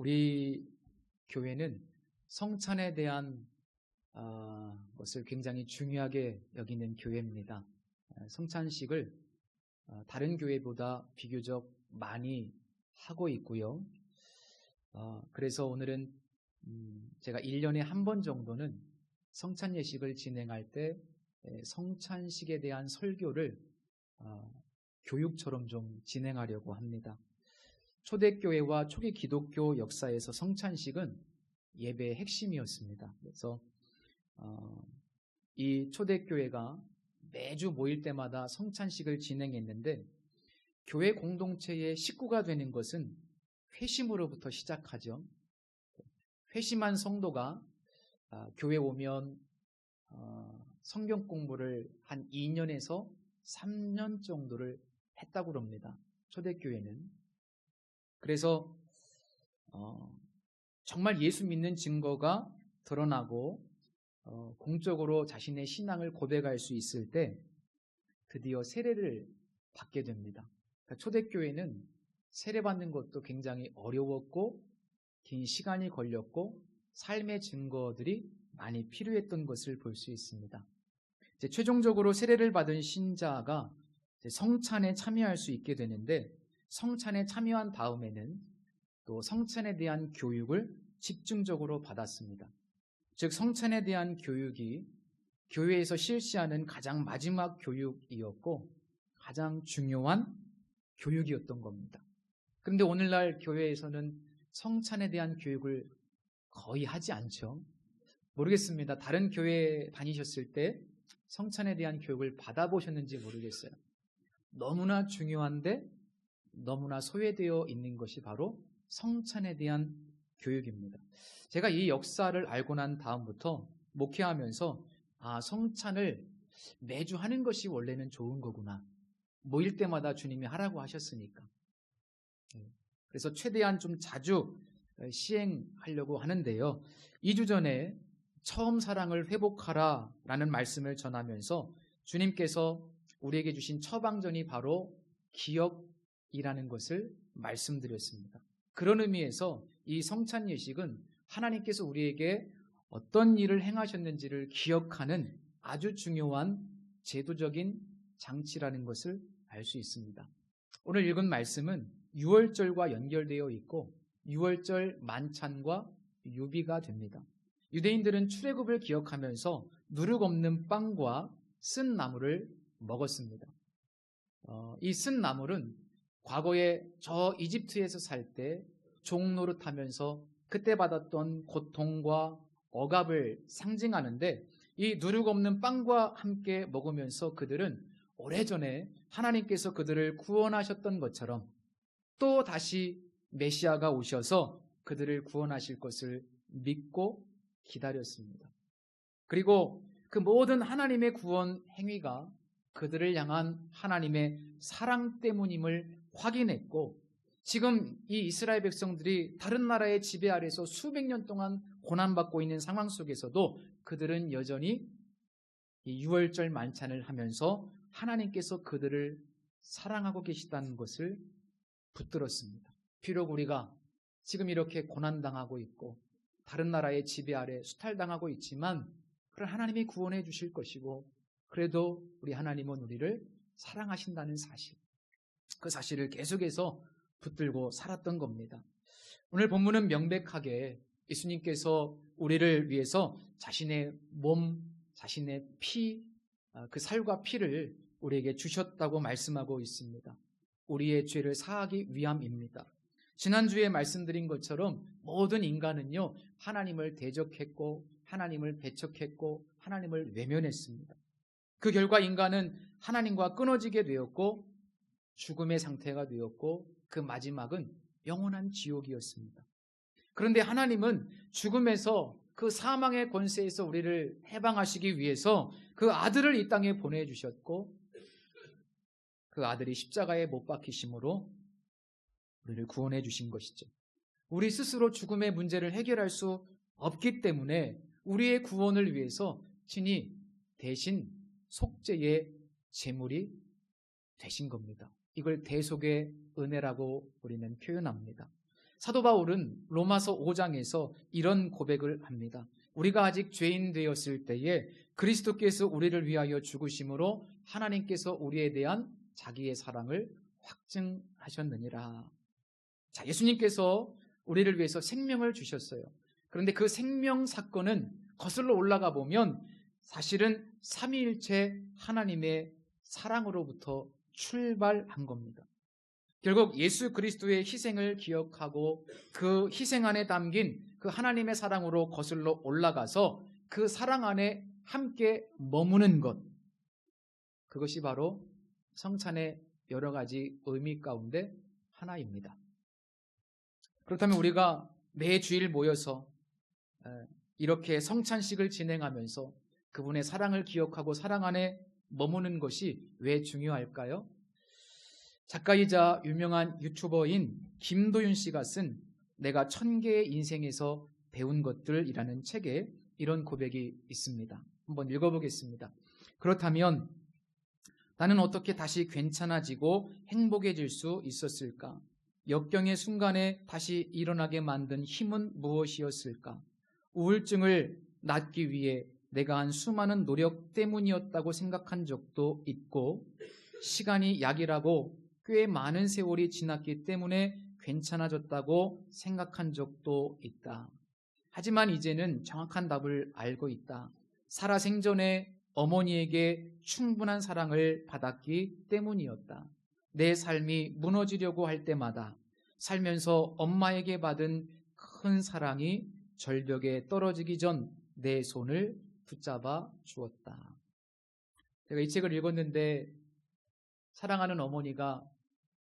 우리 교회는 성찬에 대한 것을 굉장히 중요하게 여기는 교회입니다. 성찬식을 다른 교회보다 비교적 많이 하고 있고요. 그래서 오늘은 제가 1년에 한 번 정도는 성찬 예식을 진행할 때 성찬식에 대한 설교를 교육처럼 좀 진행하려고 합니다. 초대교회와 초기 기독교 역사에서 성찬식은 예배의 핵심이었습니다. 그래서 이 초대교회가 매주 모일 때마다 성찬식을 진행했는데, 교회 공동체의 식구가 되는 것은 회심으로부터 시작하죠. 회심한 성도가 교회 오면 성경 공부를 한 2년에서 3년 정도를 했다고 합니다. 초대교회는. 그래서 정말 예수 믿는 증거가 드러나고 공적으로 자신의 신앙을 고백할 수 있을 때 드디어 세례를 받게 됩니다. 그러니까 초대교회는 세례받는 것도 굉장히 어려웠고 긴 시간이 걸렸고 삶의 증거들이 많이 필요했던 것을 볼 수 있습니다. 이제 최종적으로 세례를 받은 신자가 성찬에 참여할 수 있게 되는데, 성찬에 참여한 다음에는 또 성찬에 대한 교육을 집중적으로 받았습니다. 즉, 성찬에 대한 교육이 교회에서 실시하는 가장 마지막 교육이었고 가장 중요한 교육이었던 겁니다. 그런데 오늘날 교회에서는 성찬에 대한 교육을 거의 하지 않죠. 모르겠습니다. 다른 교회 다니셨을 때 성찬에 대한 교육을 받아보셨는지 모르겠어요. 너무나 중요한데 너무나 소외되어 있는 것이 바로 성찬에 대한 교육입니다. 제가 이 역사를 알고 난 다음부터 목회하면서 성찬을 매주 하는 것이 원래는 좋은 거구나. 모일 때마다 주님이 하라고 하셨으니까. 그래서 최대한 좀 자주 시행하려고 하는데요. 2주 전에 처음 사랑을 회복하라 라는 말씀을 전하면서 주님께서 우리에게 주신 처방전이 바로 기억이라는 것을 말씀드렸습니다. 그런 의미에서 이 성찬 예식은 하나님께서 우리에게 어떤 일을 행하셨는지를 기억하는 아주 중요한 제도적인 장치라는 것을 알 수 있습니다. 오늘 읽은 말씀은 유월절과 연결되어 있고 유월절 만찬과 유비가 됩니다. 유대인들은 출애굽을 기억하면서 누룩 없는 빵과 쓴 나물을 먹었습니다. 이 쓴 나물은 과거에 저 이집트에서 살 때 종노릇하면서 그때 받았던 고통과 억압을 상징하는데, 이 누룩 없는 빵과 함께 먹으면서 그들은 오래전에 하나님께서 그들을 구원하셨던 것처럼 또 다시 메시아가 오셔서 그들을 구원하실 것을 믿고 기다렸습니다. 그리고 그 모든 하나님의 구원 행위가 그들을 향한 하나님의 사랑 때문임을 확인했고, 지금 이 이스라엘 백성들이 다른 나라의 지배 아래서 수백 년 동안 고난받고 있는 상황 속에서도 그들은 여전히 이 유월절 만찬을 하면서 하나님께서 그들을 사랑하고 계시다는 것을 붙들었습니다. 비록 우리가 지금 이렇게 고난당하고 있고 다른 나라의 지배 아래 수탈당하고 있지만 그런 하나님이 구원해 주실 것이고, 그래도 우리 하나님은 우리를 사랑하신다는 사실, 그 사실을 계속해서 붙들고 살았던 겁니다. 오늘 본문은 명백하게 예수님께서 우리를 위해서 자신의 몸, 자신의 피, 그 살과 피를 우리에게 주셨다고 말씀하고 있습니다. 우리의 죄를 사하기 위함입니다. 지난주에 말씀드린 것처럼 모든 인간은요, 하나님을 대적했고 하나님을 배척했고 하나님을 외면했습니다. 그 결과 인간은 하나님과 끊어지게 되었고 죽음의 상태가 되었고 그 마지막은 영원한 지옥이었습니다. 그런데 하나님은 죽음에서, 그 사망의 권세에서 우리를 해방하시기 위해서 그 아들을 이 땅에 보내주셨고, 그 아들이 십자가에 못 박히심으로 우리를 구원해 주신 것이죠. 우리 스스로 죽음의 문제를 해결할 수 없기 때문에 우리의 구원을 위해서 친히 대신 속죄의 제물이 되신 겁니다. 이걸 대속의 은혜라고 우리는 표현합니다. 사도 바울은 로마서 5장에서 이런 고백을 합니다. 우리가 아직 죄인 되었을 때에 그리스도께서 우리를 위하여 죽으심으로 하나님께서 우리에 대한 자기의 사랑을 확증하셨느니라. 자, 예수님께서 우리를 위해서 생명을 주셨어요. 그런데 그 생명 사건은 거슬러 올라가 보면 사실은 삼위일체 하나님의 사랑으로부터 출발한 겁니다. 결국 예수 그리스도의 희생을 기억하고 그 희생 안에 담긴 그 하나님의 사랑으로 거슬러 올라가서 그 사랑 안에 함께 머무는 것, 그것이 바로 성찬의 여러 가지 의미 가운데 하나입니다. 그렇다면 우리가 매 주일 모여서 이렇게 성찬식을 진행하면서 그분의 사랑을 기억하고 사랑 안에 머무는 것이 왜 중요할까요? 작가이자 유명한 유튜버인 김도윤 씨가 쓴 내가 1000개의 인생에서 배운 것들이라는 책에 이런 고백이 있습니다. 한번 읽어보겠습니다. 그렇다면 나는 어떻게 다시 괜찮아지고 행복해질 수 있었을까? 역경의 순간에 다시 일어나게 만든 힘은 무엇이었을까? 우울증을 낫기 위해 내가 한 수많은 노력 때문이었다고 생각한 적도 있고, 시간이 약이라고 꽤 많은 세월이 지났기 때문에 괜찮아졌다고 생각한 적도 있다. 하지만 이제는 정확한 답을 알고 있다. 살아생전에 어머니에게 충분한 사랑을 받았기 때문이었다. 내 삶이 무너지려고 할 때마다 살면서 엄마에게 받은 큰 사랑이 절벽에 떨어지기 전 내 손을 붙잡아 주었다. 제가 이 책을 읽었는데 사랑하는 어머니가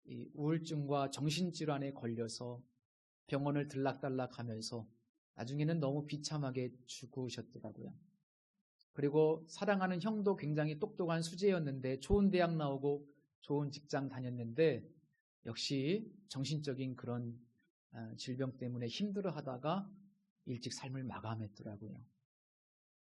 이 우울증과 정신질환에 걸려서 병원을 들락달락 하면서 나중에는 너무 비참하게 죽으셨더라고요. 그리고 사랑하는 형도 굉장히 똑똑한 수재였는데 좋은 대학 나오고 좋은 직장 다녔는데 역시 정신적인 그런 질병 때문에 힘들어하다가 일찍 삶을 마감했더라고요.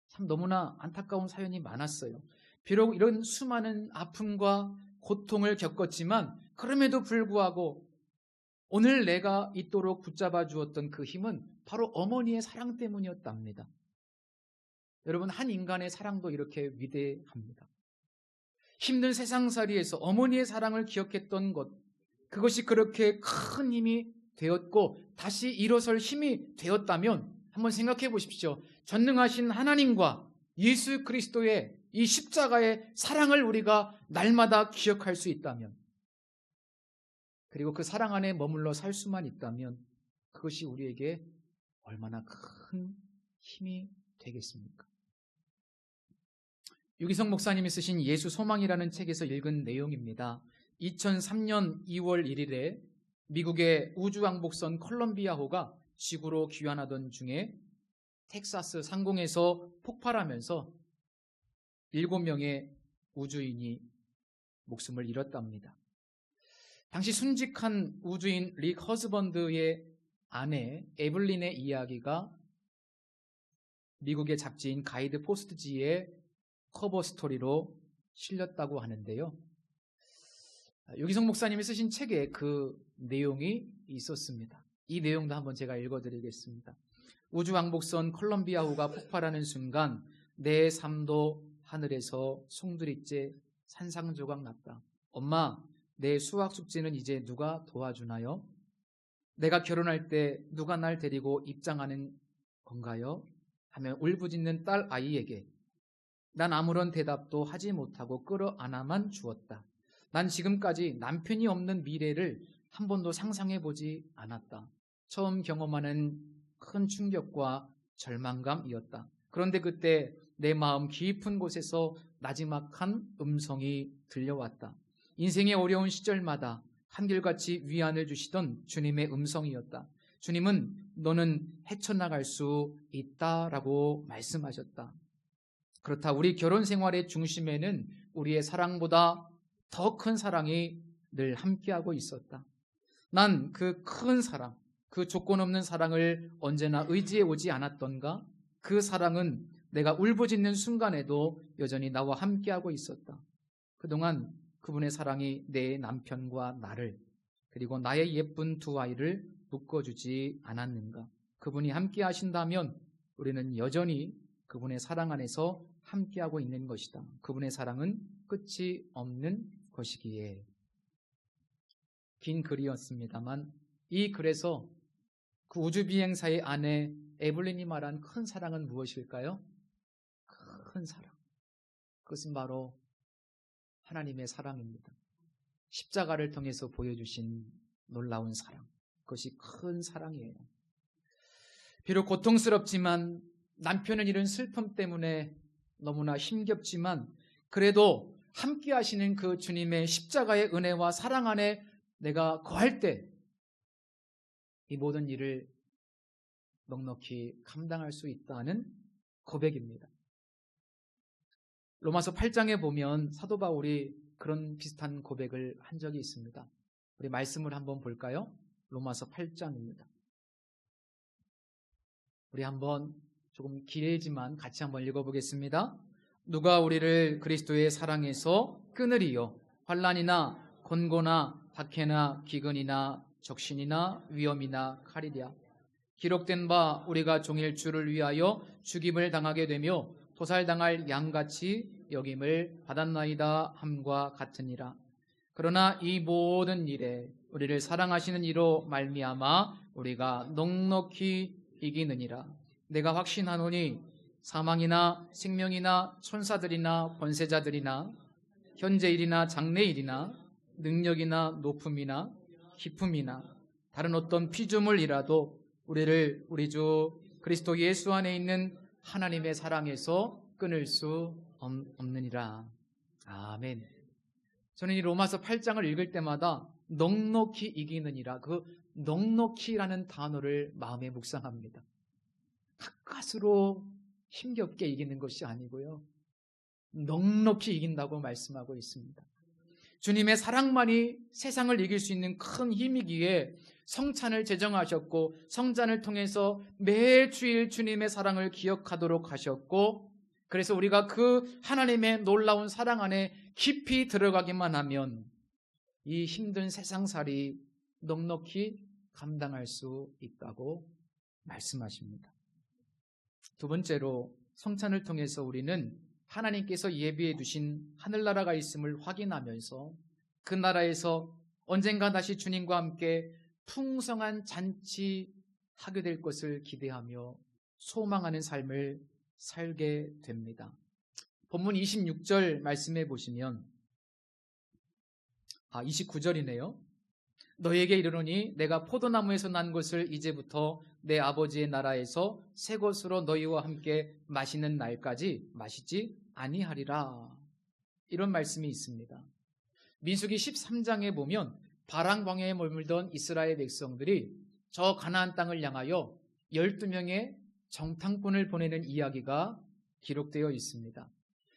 참 너무나 안타까운 사연이 많았어요. 비록 이런 수많은 아픔과 고통을 겪었지만 그럼에도 불구하고 오늘 내가 있도록 붙잡아 주었던 그 힘은 바로 어머니의 사랑 때문이었답니다. 여러분, 한 인간의 사랑도 이렇게 위대합니다. 힘든 세상살이에서 어머니의 사랑을 기억했던 것, 그것이 그렇게 큰 힘이 되었고 다시 일어설 힘이 되었다면 한번 생각해 보십시오. 전능하신 하나님과 예수 그리스도의 이 십자가의 사랑을 우리가 날마다 기억할 수 있다면, 그리고 그 사랑 안에 머물러 살 수만 있다면 그것이 우리에게 얼마나 큰 힘이 되겠습니까? 유기성 목사님이 쓰신 예수 소망이라는 책에서 읽은 내용입니다. 2003년 2월 1일에 미국의 우주왕복선 컬럼비아호가 지구로 귀환하던 중에 텍사스 상공에서 폭발하면서 7명의 우주인이 목숨을 잃었답니다. 당시 순직한 우주인 릭 허즈번드의 아내 에블린의 이야기가 미국의 잡지인 가이드 포스트지의 커버 스토리로 실렸다고 하는데요. 유기성 목사님이 쓰신 책에 그 내용이 있었습니다. 이 내용도 한번 제가 읽어드리겠습니다. 우주왕복선 컬럼비아호가 폭발하는 순간 내 삶도 하늘에서 송두리째 산상조각 났다. 엄마, 내 수학 숙제는 이제 누가 도와주나요? 내가 결혼할 때 누가 날 데리고 입장하는 건가요? 하며 울부짖는 딸 아이에게 난 아무런 대답도 하지 못하고 끌어안아만 주었다. 난 지금까지 남편이 없는 미래를 한 번도 상상해 보지 않았다. 처음 경험하는 큰 충격과 절망감이었다. 그런데 그때 내 마음 깊은 곳에서 나지막한 음성이 들려왔다. 인생의 어려운 시절마다 한결같이 위안을 주시던 주님의 음성이었다. 주님은 너는 헤쳐나갈 수 있다라고 말씀하셨다. 그렇다. 우리 결혼 생활의 중심에는 우리의 사랑보다 더 큰 사랑이 늘 함께하고 있었다. 난 그 큰 사랑, 그 조건 없는 사랑을 언제나 의지해 오지 않았던가? 그 사랑은 내가 울부짖는 순간에도 여전히 나와 함께하고 있었다. 그동안 그분의 사랑이 내 남편과 나를, 그리고 나의 예쁜 두 아이를 묶어주지 않았는가? 그분이 함께 하신다면 우리는 여전히 그분의 사랑 안에서 함께하고 있는 것이다. 그분의 사랑은 끝이 없는 것이기에. 긴 글이었습니다만 이 글에서 그 우주비행사의 아내 에블린이 말한 큰 사랑은 무엇일까요? 큰 사랑. 그것은 바로 하나님의 사랑입니다. 십자가를 통해서 보여주신 놀라운 사랑. 그것이 큰 사랑이에요. 비록 고통스럽지만 남편은 이런 슬픔 때문에 너무나 힘겹지만 그래도 함께 하시는 그 주님의 십자가의 은혜와 사랑 안에 내가 거할 때 이 모든 일을 넉넉히 감당할 수 있다는 고백입니다. 로마서 8장에 보면 사도 바울이 그런 비슷한 고백을 한 적이 있습니다. 우리 말씀을 한번 볼까요? 로마서 8장입니다. 우리 한번 조금 길지만 같이 한번 읽어보겠습니다. 누가 우리를 그리스도의 사랑에서 끊으리요? 환난이나 곤고나 박해나 기근이나 적신이나 위험이나 칼이랴. 기록된 바 우리가 종일 주를 위하여 죽임을 당하게 되며 도살당할 양같이 여김을 받았나이다 함과 같으니라. 그러나 이 모든 일에 우리를 사랑하시는 이로 말미암아 우리가 넉넉히 이기느니라. 내가 확신하노니 사망이나 생명이나 천사들이나 권세자들이나 현재일이나 장래일이나 능력이나 높음이나 기품이나 다른 어떤 피조물이라도 우리를 우리 주 그리스도 예수 안에 있는 하나님의 사랑에서 끊을 수 없느니라. 아멘. 저는 이 로마서 8장을 읽을 때마다 넉넉히 이기느니라, 그 넉넉히라는 단어를 마음에 묵상합니다. 가까스로 힘겹게 이기는 것이 아니고요, 넉넉히 이긴다고 말씀하고 있습니다. 주님의 사랑만이 세상을 이길 수 있는 큰 힘이기에 성찬을 제정하셨고 성찬을 통해서 매주일 주님의 사랑을 기억하도록 하셨고, 그래서 우리가 그 하나님의 놀라운 사랑 안에 깊이 들어가기만 하면 이 힘든 세상살이 넉넉히 감당할 수 있다고 말씀하십니다. 두 번째로, 성찬을 통해서 우리는 하나님께서 예비해 두신 하늘나라가 있음을 확인하면서 그 나라에서 언젠가 다시 주님과 함께 풍성한 잔치하게 될 것을 기대하며 소망하는 삶을 살게 됩니다. 본문 26절 말씀해 보시면 29절이네요. 너희에게 이르노니 내가 포도나무에서 난 것을 이제부터 내 아버지의 나라에서 새 것으로 너희와 함께 마시는 날까지 마시지 아니하리라. 이런 말씀이 있습니다. 민수기 13장에 보면 바람 광야에 머물던 이스라엘 백성들이 저 가나안 땅을 향하여 12명의 정탐꾼을 보내는 이야기가 기록되어 있습니다.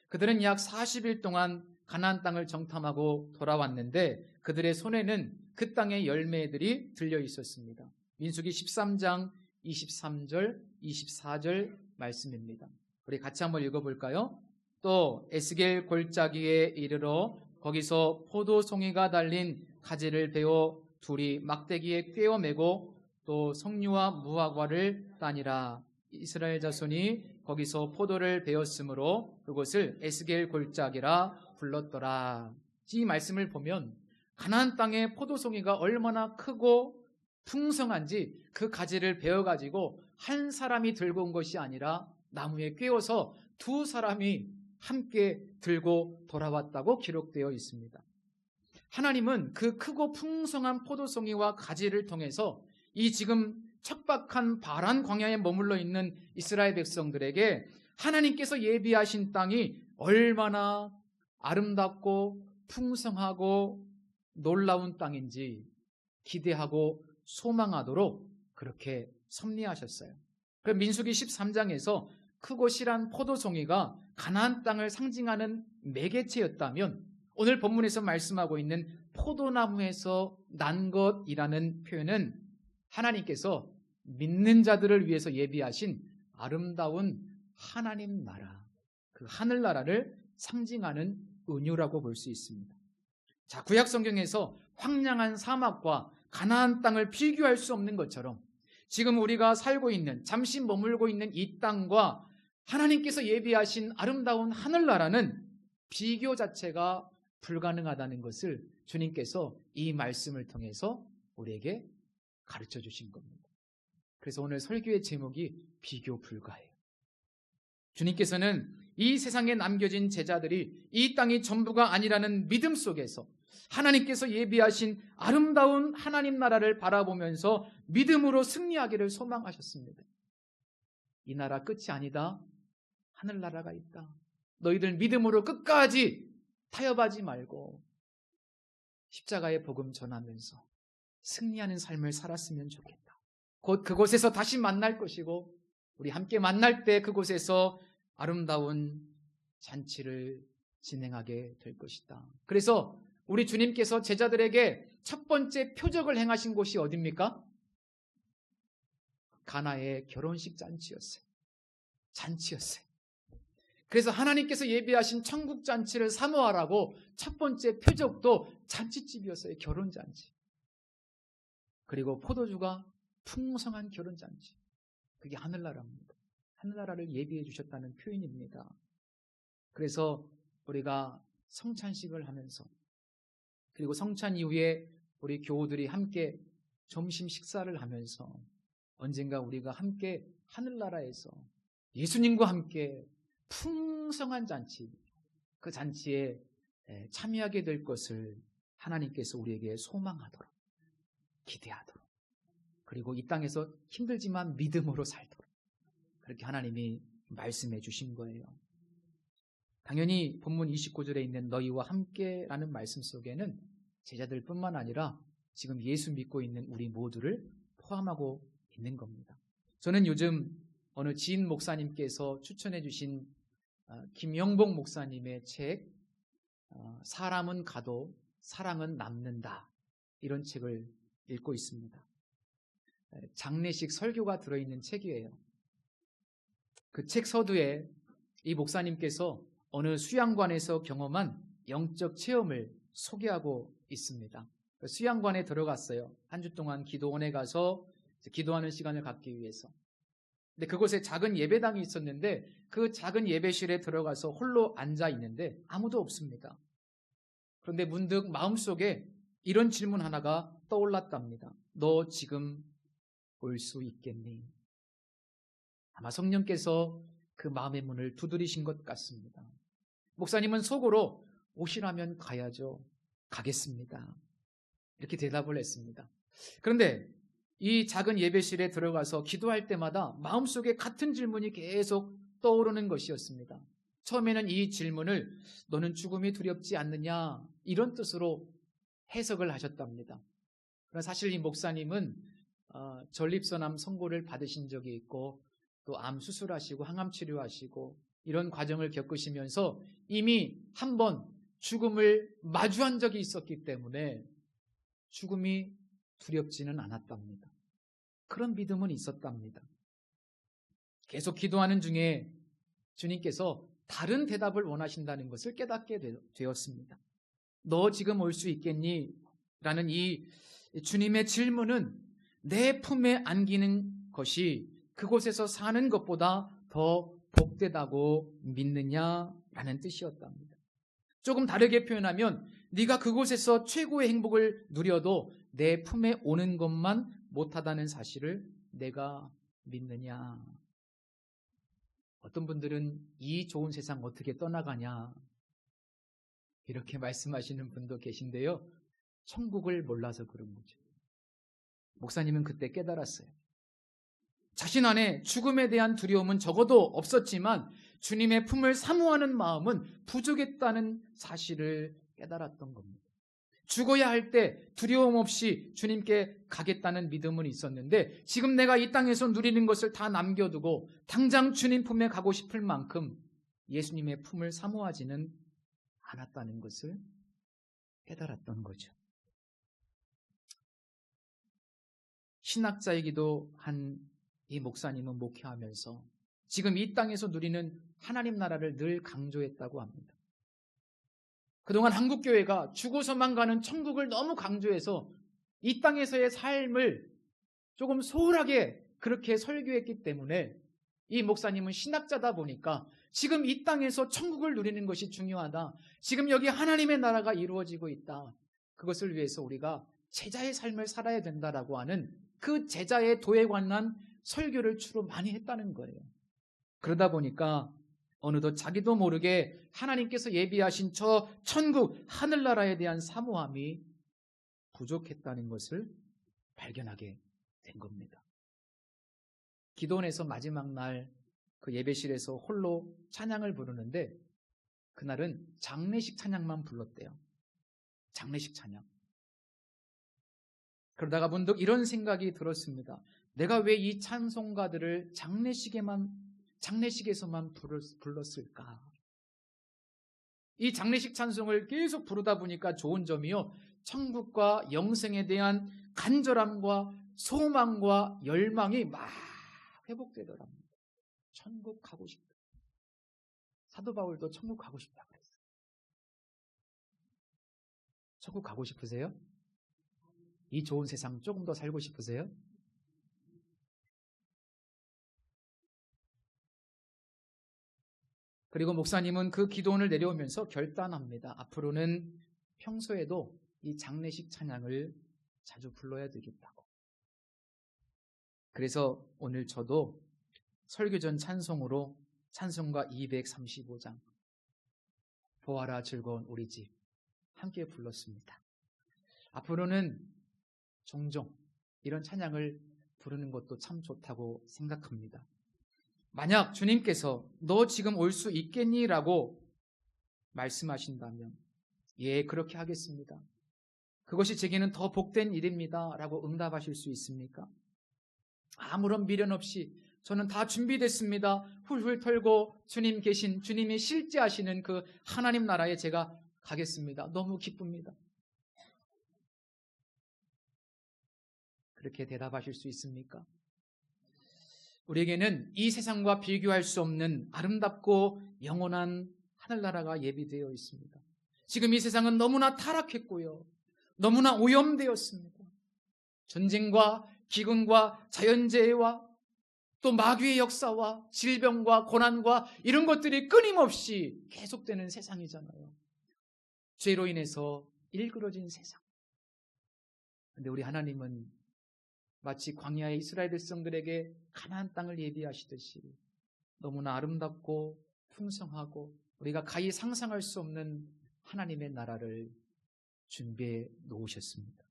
그들은 약 40일 동안 가나안 땅을 정탐하고 돌아왔는데 그들의 손에는 그 땅의 열매들이 들려 있었습니다. 민수기 13장 23절, 24절 말씀입니다. 우리 같이 한번 읽어볼까요? 또 에스겔 골짜기에 이르러 거기서 포도송이가 달린 가지를 베어 둘이 막대기에 꿰어 매고 또 석류와 무화과를 따니라. 이스라엘 자손이 거기서 포도를 베었으므로 그곳을 에스겔 골짜기라 불렀더라. 이 말씀을 보면 가나안 땅의 포도송이가 얼마나 크고 풍성한지 그 가지를 베어가지고 한 사람이 들고 온 것이 아니라 나무에 꿰어서 두 사람이 함께 들고 돌아왔다고 기록되어 있습니다. 하나님은 그 크고 풍성한 포도송이와 가지를 통해서 이 지금 척박한 바란 광야에 머물러 있는 이스라엘 백성들에게 하나님께서 예비하신 땅이 얼마나 아름답고 풍성하고 놀라운 땅인지 기대하고 소망하도록 그렇게 섭리하셨어요. 그럼 민수기 13장에서 크고 실한 포도송이가 가나안 땅을 상징하는 매개체였다면 오늘 본문에서 말씀하고 있는 포도나무에서 난 것이라는 표현은 하나님께서 믿는 자들을 위해서 예비하신 아름다운 하나님 나라, 그 하늘나라를 상징하는 은유라고 볼 수 있습니다. 자, 구약 성경에서 황량한 사막과 가나안 땅을 비교할 수 없는 것처럼 지금 우리가 살고 있는, 잠시 머물고 있는 이 땅과 하나님께서 예비하신 아름다운 하늘나라는 비교 자체가 불가능하다는 것을 주님께서 이 말씀을 통해서 우리에게 가르쳐 주신 겁니다. 그래서 오늘 설교의 제목이 비교 불가예요. 주님께서는 이 세상에 남겨진 제자들이 이 땅이 전부가 아니라는 믿음 속에서 하나님께서 예비하신 아름다운 하나님 나라를 바라보면서 믿음으로 승리하기를 소망하셨습니다. 이 나라 끝이 아니다. 하늘나라가 있다. 너희들 믿음으로 끝까지 타협하지 말고 십자가의 복음 전하면서 승리하는 삶을 살았으면 좋겠다. 곧 그곳에서 다시 만날 것이고 우리 함께 만날 때 그곳에서 아름다운 잔치를 진행하게 될 것이다. 그래서 우리 주님께서 제자들에게 첫 번째 표적을 행하신 곳이 어디입니까? 가나의 결혼식 잔치였어요. 잔치였어요. 그래서 하나님께서 예비하신 천국 잔치를 사모하라고 첫 번째 표적도 잔치집이었어요. 결혼잔치. 그리고 포도주가 풍성한 결혼잔치. 그게 하늘나라입니다. 하늘나라를 예비해 주셨다는 표현입니다. 그래서 우리가 성찬식을 하면서 그리고 성찬 이후에 우리 교우들이 함께 점심 식사를 하면서 언젠가 우리가 함께 하늘나라에서 예수님과 함께 풍성한 잔치, 그 잔치에 참여하게 될 것을 하나님께서 우리에게 소망하도록, 기대하도록, 그리고 이 땅에서 힘들지만 믿음으로 살도록 그렇게 하나님이 말씀해 주신 거예요. 당연히 본문 29절에 있는 너희와 함께라는 말씀 속에는 제자들뿐만 아니라 지금 예수 믿고 있는 우리 모두를 포함하고 있는 겁니다. 저는 요즘 어느 지인 목사님께서 추천해 주신 김영복 목사님의 책 사람은 가도 사랑은 남는다, 이런 책을 읽고 있습니다. 장례식 설교가 들어있는 책이에요. 그 책 서두에 이 목사님께서 어느 수양관에서 경험한 영적 체험을 소개하고 있습니다. 수양관에 들어갔어요. 한 주 동안 기도원에 가서 기도하는 시간을 갖기 위해서. 근데 그곳에 작은 예배당이 있었는데 그 작은 예배실에 들어가서 홀로 앉아 있는데 아무도 없습니다. 그런데 문득 마음속에 이런 질문 하나가 떠올랐답니다. 너 지금 올 수 있겠니? 아마 성령께서 그 마음의 문을 두드리신 것 같습니다. 목사님은 속으로 오시라면 가야죠. 가겠습니다. 이렇게 대답을 했습니다. 그런데 이 작은 예배실에 들어가서 기도할 때마다 마음속에 같은 질문이 계속 떠오르는 것이었습니다. 처음에는 이 질문을 너는 죽음이 두렵지 않느냐, 이런 뜻으로 해석을 하셨답니다. 그러나 사실 이 목사님은 전립선암 선고를 받으신 적이 있고 또 암 수술하시고 항암 치료하시고 이런 과정을 겪으시면서 이미 한 번 죽음을 마주한 적이 있었기 때문에 죽음이 두렵지는 않았답니다. 그런 믿음은 있었답니다. 계속 기도하는 중에 주님께서 다른 대답을 원하신다는 것을 깨닫게 되었습니다. 너 지금 올 수 있겠니? 라는 이 주님의 질문은 내 품에 안기는 것이 그곳에서 사는 것보다 더 복되다고 믿느냐라는 뜻이었답니다. 조금 다르게 표현하면 네가 그곳에서 최고의 행복을 누려도 내 품에 오는 것만 못하다는 사실을 내가 믿느냐. 어떤 분들은 이 좋은 세상 어떻게 떠나가냐 이렇게 말씀하시는 분도 계신데요. 천국을 몰라서 그런 거죠. 목사님은 그때 깨달았어요. 자신 안에 죽음에 대한 두려움은 적어도 없었지만 주님의 품을 사모하는 마음은 부족했다는 사실을 깨달았던 겁니다. 죽어야 할 때 두려움 없이 주님께 가겠다는 믿음은 있었는데 지금 내가 이 땅에서 누리는 것을 다 남겨두고 당장 주님 품에 가고 싶을 만큼 예수님의 품을 사모하지는 않았다는 것을 깨달았던 거죠. 신학자이기도 한 이 목사님은 목회하면서 지금 이 땅에서 누리는 하나님 나라를 늘 강조했다고 합니다. 그동안 한국교회가 죽어서만 가는 천국을 너무 강조해서 이 땅에서의 삶을 조금 소홀하게 그렇게 설교했기 때문에 이 목사님은 신학자다 보니까 지금 이 땅에서 천국을 누리는 것이 중요하다. 지금 여기 하나님의 나라가 이루어지고 있다. 그것을 위해서 우리가 제자의 삶을 살아야 된다라고 하는 그 제자의 도에 관한 설교를 주로 많이 했다는 거예요. 그러다 보니까 어느덧 자기도 모르게 하나님께서 예비하신 저 천국, 하늘나라에 대한 사모함이 부족했다는 것을 발견하게 된 겁니다. 기도원에서 마지막 날 그 예배실에서 홀로 찬양을 부르는데 그날은 장례식 찬양만 불렀대요. 장례식 찬양. 그러다가 문득 이런 생각이 들었습니다. 내가 왜 이 찬송가들을 장례식에서만 불렀을까? 이 장례식 찬송을 계속 부르다 보니까 좋은 점이요, 천국과 영생에 대한 간절함과 소망과 열망이 막 회복되더랍니다. 천국 가고 싶다. 사도 바울도 천국 가고 싶다 그랬어요. 천국 가고 싶으세요? 이 좋은 세상 조금 더 살고 싶으세요? 그리고 목사님은 그 기도원을 내려오면서 결단합니다. 앞으로는 평소에도 이 장례식 찬양을 자주 불러야 되겠다고. 그래서 오늘 저도 설교 전 찬송으로 찬송가 235장 보아라 즐거운 우리 집 함께 불렀습니다. 앞으로는 종종 이런 찬양을 부르는 것도 참 좋다고 생각합니다. 만약 주님께서 너 지금 올 수 있겠니? 라고 말씀하신다면 예, 그렇게 하겠습니다. 그것이 제게는 더 복된 일입니다. 라고 응답하실 수 있습니까? 아무런 미련 없이 저는 다 준비됐습니다. 훌훌 털고 주님이 실제하시는 그 하나님 나라에 제가 가겠습니다. 너무 기쁩니다. 그렇게 대답하실 수 있습니까? 우리에게는 이 세상과 비교할 수 없는 아름답고 영원한 하늘나라가 예비되어 있습니다. 지금 이 세상은 너무나 타락했고요. 너무나 오염되었습니다. 전쟁과 기근과 자연재해와 또 마귀의 역사와 질병과 고난과 이런 것들이 끊임없이 계속되는 세상이잖아요. 죄로 인해서 일그러진 세상. 그런데 우리 하나님은 마치 광야의 이스라엘 백성들에게 가나안 땅을 예비하시듯이 너무나 아름답고 풍성하고 우리가 가히 상상할 수 없는 하나님의 나라를 준비해 놓으셨습니다.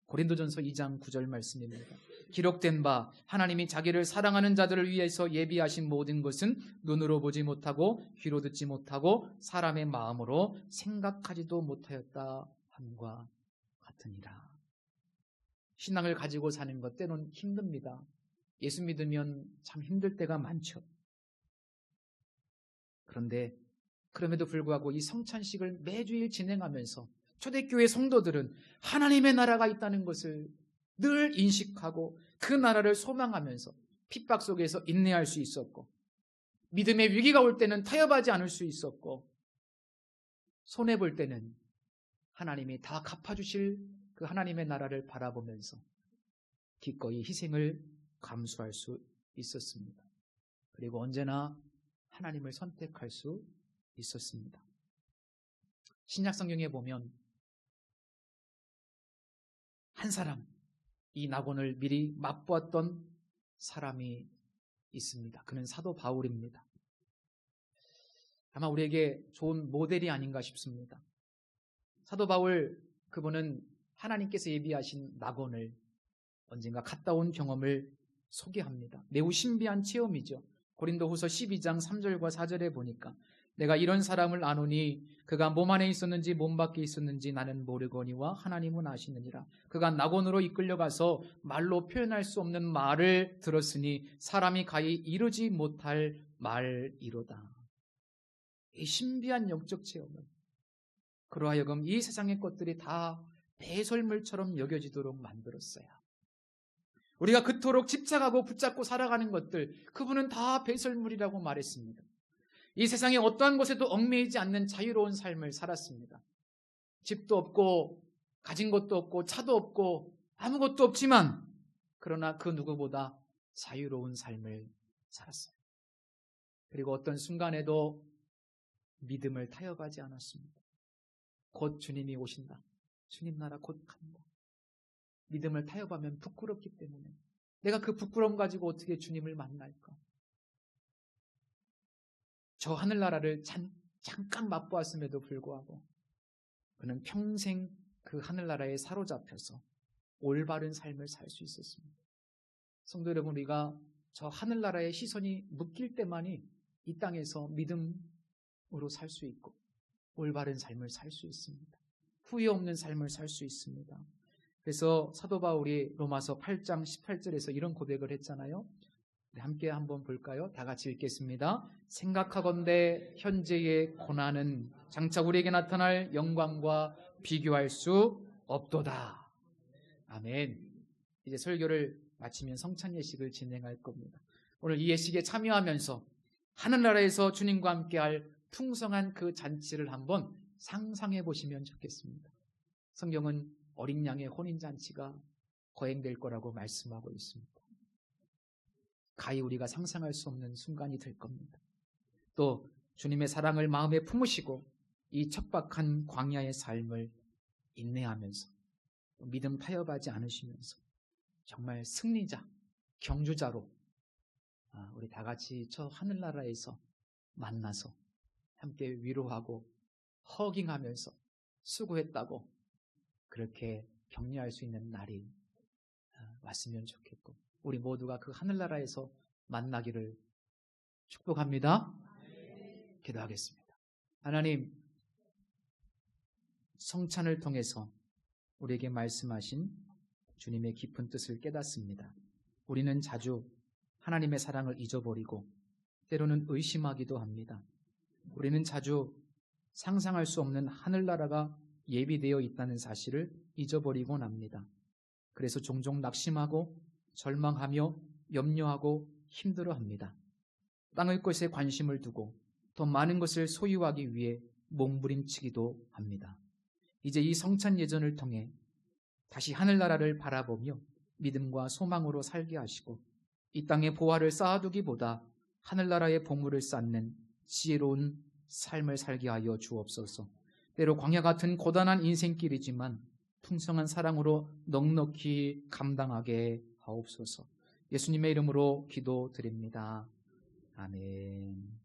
고린도전서 2장 9절 말씀입니다. 기록된 바 하나님이 자기를 사랑하는 자들을 위해서 예비하신 모든 것은 눈으로 보지 못하고 귀로 듣지 못하고 사람의 마음으로 생각하지도 못하였다 함과 같으니라. 신앙을 가지고 사는 것 때로는 힘듭니다. 예수 믿으면 참 힘들 때가 많죠. 그런데 그럼에도 불구하고 이 성찬식을 매주일 진행하면서 초대교회 성도들은 하나님의 나라가 있다는 것을 늘 인식하고 그 나라를 소망하면서 핍박 속에서 인내할 수 있었고, 믿음의 위기가 올 때는 타협하지 않을 수 있었고, 손해볼 때는 하나님이 다 갚아주실 그 하나님의 나라를 바라보면서 기꺼이 희생을 감수할 수 있었습니다. 그리고 언제나 하나님을 선택할 수 있었습니다. 신약 성경에 보면 한 사람, 이 낙원을 미리 맛보았던 사람이 있습니다. 그는 사도 바울입니다. 아마 우리에게 좋은 모델이 아닌가 싶습니다. 사도 바울, 그분은 하나님께서 예비하신 낙원을 언젠가 갔다 온 경험을 소개합니다. 매우 신비한 체험이죠. 고린도후서 12장 3절과 4절에 보니까 내가 이런 사람을 아노니 그가 몸 안에 있었는지 몸 밖에 있었는지 나는 모르거니와 하나님은 아시느니라. 그가 낙원으로 이끌려가서 말로 표현할 수 없는 말을 들었으니 사람이 가히 이루지 못할 말이로다. 이 신비한 영적 체험은 그러하여금 이 세상의 것들이 다 배설물처럼 여겨지도록 만들었어요. 우리가 그토록 집착하고 붙잡고 살아가는 것들, 그분은 다 배설물이라고 말했습니다. 이 세상에 어떠한 것에도 얽매이지 않는 자유로운 삶을 살았습니다. 집도 없고 가진 것도 없고 차도 없고 아무것도 없지만 그러나 그 누구보다 자유로운 삶을 살았어요. 그리고 어떤 순간에도 믿음을 타협하지 않았습니다. 곧 주님이 오신다. 주님 나라 곧 간다. 믿음을 타협하면 부끄럽기 때문에 내가 그 부끄러움 가지고 어떻게 주님을 만날까? 저 하늘나라를 잠깐 맛보았음에도 불구하고 그는 평생 그 하늘나라에 사로잡혀서 올바른 삶을 살 수 있었습니다. 성도 여러분, 우리가 저 하늘나라의 시선이 묶일 때만이 이 땅에서 믿음으로 살 수 있고 올바른 삶을 살 수 있습니다. 후회 없는 삶을 살 수 있습니다. 그래서 사도 바울이 로마서 8장 18절에서 이런 고백을 했잖아요. 함께 한번 볼까요? 다 같이 읽겠습니다. 생각하건대 현재의 고난은 장차 우리에게 나타날 영광과 비교할 수 없도다. 아멘. 이제 설교를 마치면 성찬 예식을 진행할 겁니다. 오늘 이 예식에 참여하면서 하늘나라에서 주님과 함께할 풍성한 그 잔치를 한번 상상해 보시면 좋겠습니다. 성경은 어린 양의 혼인잔치가 거행될 거라고 말씀하고 있습니다. 가히 우리가 상상할 수 없는 순간이 될 겁니다. 또 주님의 사랑을 마음에 품으시고 이 척박한 광야의 삶을 인내하면서 믿음 타협하지 않으시면서 정말 승리자, 경주자로 우리 다 같이 저 하늘나라에서 만나서 함께 위로하고 허깅하면서 수고했다고 그렇게 격려할 수 있는 날이 왔으면 좋겠고 우리 모두가 그 하늘나라에서 만나기를 축복합니다. 기도하겠습니다. 하나님, 성찬을 통해서 우리에게 말씀하신 주님의 깊은 뜻을 깨닫습니다. 우리는 자주 하나님의 사랑을 잊어버리고 때로는 의심하기도 합니다. 우리는 자주 상상할 수 없는 하늘나라가 예비되어 있다는 사실을 잊어버리곤 합니다. 그래서 종종 낙심하고 절망하며 염려하고 힘들어합니다. 땅의 것에 관심을 두고 더 많은 것을 소유하기 위해 몸부림치기도 합니다. 이제 이 성찬 예전을 통해 다시 하늘나라를 바라보며 믿음과 소망으로 살게 하시고 이 땅에 보화를 쌓아두기보다 하늘나라의 보물을 쌓는 지혜로운 삶을 살게 하여 주옵소서. 때로 광야 같은 고단한 인생길이지만 풍성한 사랑으로 넉넉히 감당하게 하옵소서. 예수님의 이름으로 기도드립니다. 아멘.